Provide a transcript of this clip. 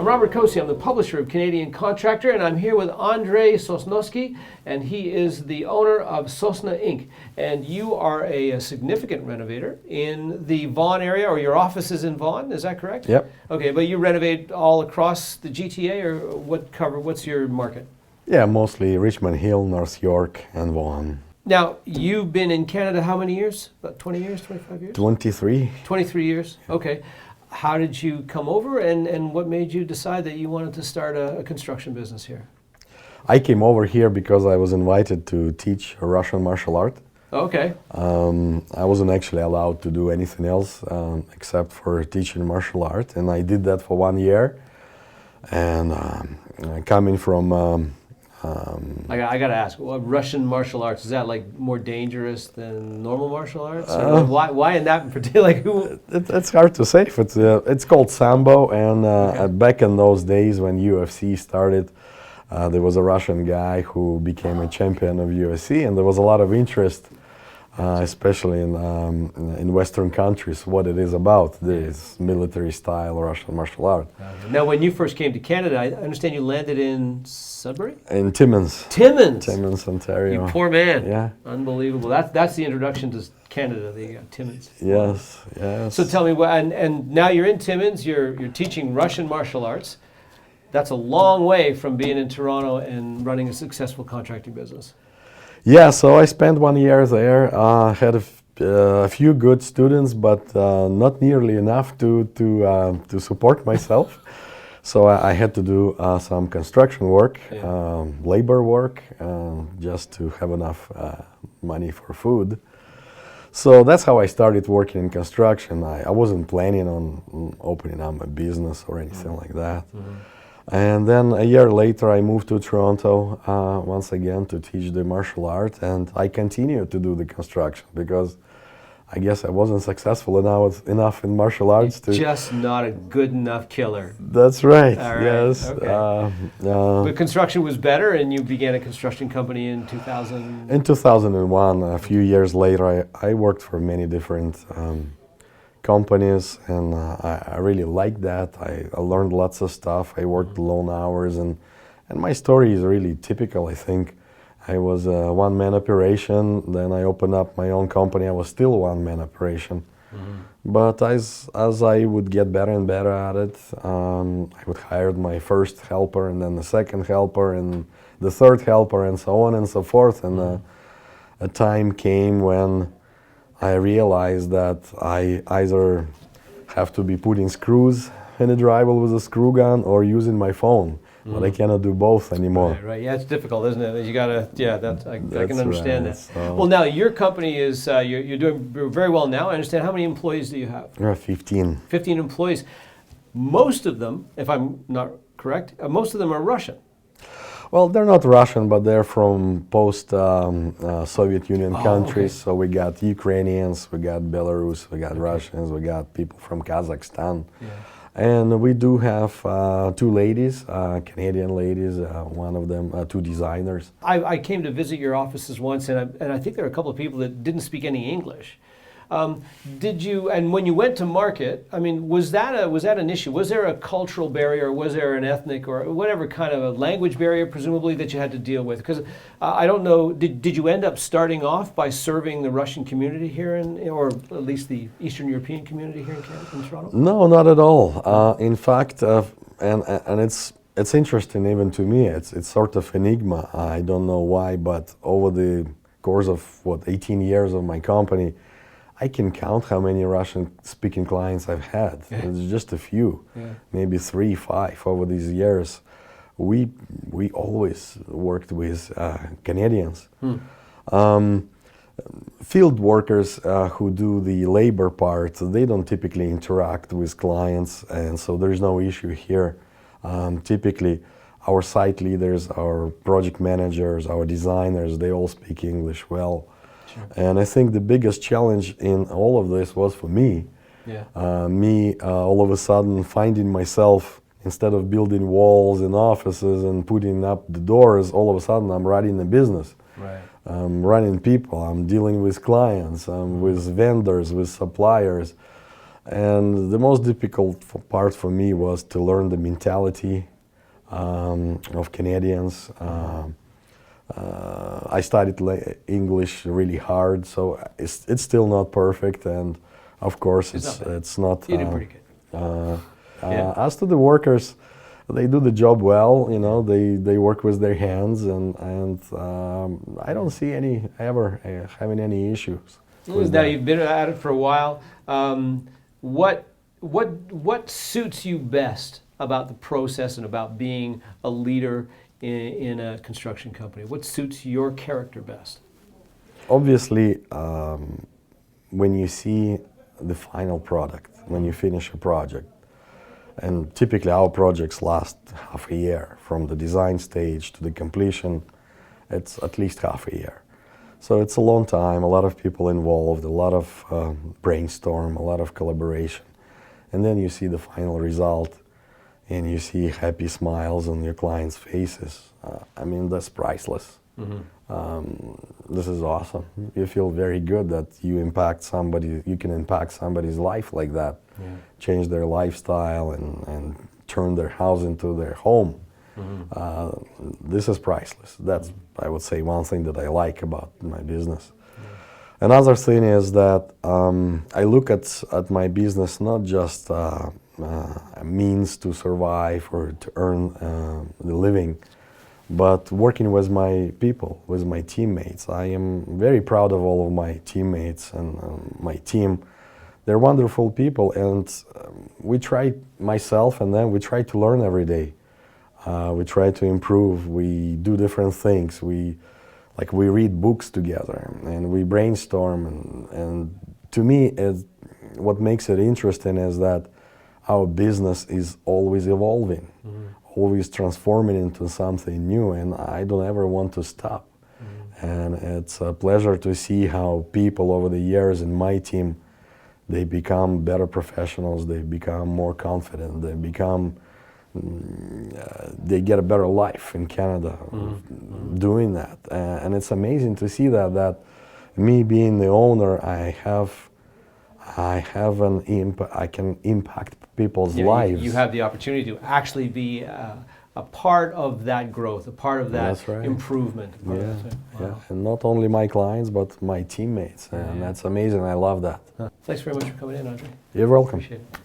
I'm Robert Cosi. I'm the publisher of Canadian Contractor, and I'm here with Andrie Sosnovsky, and he is the owner of Sosna Inc. And you are a significant renovator in the Vaughan area, or your office is in Vaughan, is that correct? Yep. Okay, but you renovate all across the GTA, or what's your market? Yeah, mostly Richmond Hill, North York, and Vaughan. Now, you've been in Canada how many years? About 20 years, 25 years? 23. 23 years, okay. How did you come over, and what made you decide that you wanted to start a construction business here? I came over here because I was invited to teach Russian martial art. Okay. I wasn't actually allowed to do anything else except for teaching martial art, and I did that for 1 year. And coming from I got to ask, Russian martial arts, is that like more dangerous than normal martial arts? Or why in that in particular? Like who? It's hard to say. It's called Sambo, and back in those days when UFC started, there was a Russian guy who became a champion of UFC, and there was a lot of interest, especially in Western countries, what it is about, this military-style Russian martial art. Now, when you first came to Canada, I understand you landed in Sudbury? In Timmins. Timmins? Timmins, Ontario. You poor man. Yeah. Unbelievable. That's the introduction to Canada, the Timmins. Yes, yes. So tell me, and now you're in Timmins, you're teaching Russian martial arts. That's a long way from being in Toronto and running a successful contracting business. Yeah, so I spent 1 year there, had a few good students, but not nearly enough to support myself. So I had to do some construction work, labor work, just to have enough money for food. So that's how I started working in construction. I wasn't planning on opening up a business or anything like that. And then a year later, I moved to Toronto once again to teach the martial art, and I continued to do the construction because I guess I wasn't successful enough in martial arts to. Just not a good enough killer. That's right. All right. Yes. Okay. But construction was better, and you began a construction company in 2000. In 2001, a few years later, I worked for many different companies, and I really liked that. I learned lots of stuff. I worked long hours, and my story is really typical, I think. I was a one-man operation, then I opened up my own company. I was still a one-man operation. But as I would get better and better at it, I would hire my first helper, and then the second helper, and the third helper, and so on and so forth. And a time came when I realized that I either have to be putting screws in the drywall with a screw gun or using my phone, but I cannot do both anymore. Right. Yeah, it's difficult, isn't it? You gotta, I can understand right. that. So well, now your company is you're doing very well now. I understand. How many employees do you have? 15. 15 employees. Most of them, if I'm not correct, most of them are Russian. Well, they're not Russian, but they're from post-Soviet Union countries. Okay. So we got Ukrainians, we got Belarus, we got Russians, we got people from Kazakhstan. Yeah. And we do have two ladies, Canadian ladies, one of them, two designers. I came to visit your offices once, and I think there were a couple of people that didn't speak any English. Did you? And when you went to market, I mean, was that an issue? Was there a cultural barrier? Was there an ethnic or whatever kind of a language barrier, presumably, that you had to deal with? Because I don't know. Did you end up starting off by serving the Russian community here, or at least the Eastern European community here in Toronto? No, not at all. In fact, and it's interesting even to me. It's sort of enigma. I don't know why, but over the course of 18 years of my company, I can count how many Russian-speaking clients I've had. Yeah. It's just a few, maybe 3, 5 over these years. We always worked with Canadians. Field workers who do the labor part, they don't typically interact with clients, and so there's no issue here. Typically, our site leaders, our project managers, our designers, they all speak English well. Sure. And I think the biggest challenge in all of this was for me. All of a sudden finding myself, instead of building walls in offices and putting up the doors, all of a sudden I'm running a business. Right. I'm running people, I'm dealing with clients, with vendors, with suppliers. And the most difficult part for me was to learn the mentality of Canadians. I studied English really hard, so it's still not perfect, and of course it's not. You did pretty good. Yeah. As to the workers, they do the job well. You know, they work with their hands, and I don't see any ever having any issues. Now you've been at it for a while. What suits you best about the process and about being a leader in a construction company? What suits your character best? Obviously, when you see the final product, when you finish a project, and typically our projects last half a year, from the design stage to the completion, it's at least half a year. So it's a long time, a lot of people involved, a lot of brainstorm, a lot of collaboration. And then you see the final result, and you see happy smiles on your clients' faces. I mean, that's priceless. This is awesome. You feel very good that you can impact somebody's life like that, change their lifestyle and turn their house into their home. This is priceless. That's, I would say, one thing that I like about my business. Another thing is that I look at my business not just a means to survive or to earn the living, but working with my people, with my teammates. I am very proud of all of my teammates and my team. They're wonderful people, and we try, myself and them, we try to learn every day. We try to improve. We do different things. We read books together and we brainstorm. And to me, what makes it interesting is that our business is always evolving, always transforming into something new, and I don't ever want to stop. And it's a pleasure to see how people over the years in my team, they become better professionals, they become more confident, they get a better life in Canada doing that. And it's amazing to see that me being the owner, I can impact people's lives. You have the opportunity to actually be a part of that growth, a part of that improvement. Yeah, and not only my clients, but my teammates, and that's amazing. I love that. Thanks very much for coming in, Andrie. You're welcome. Appreciate it.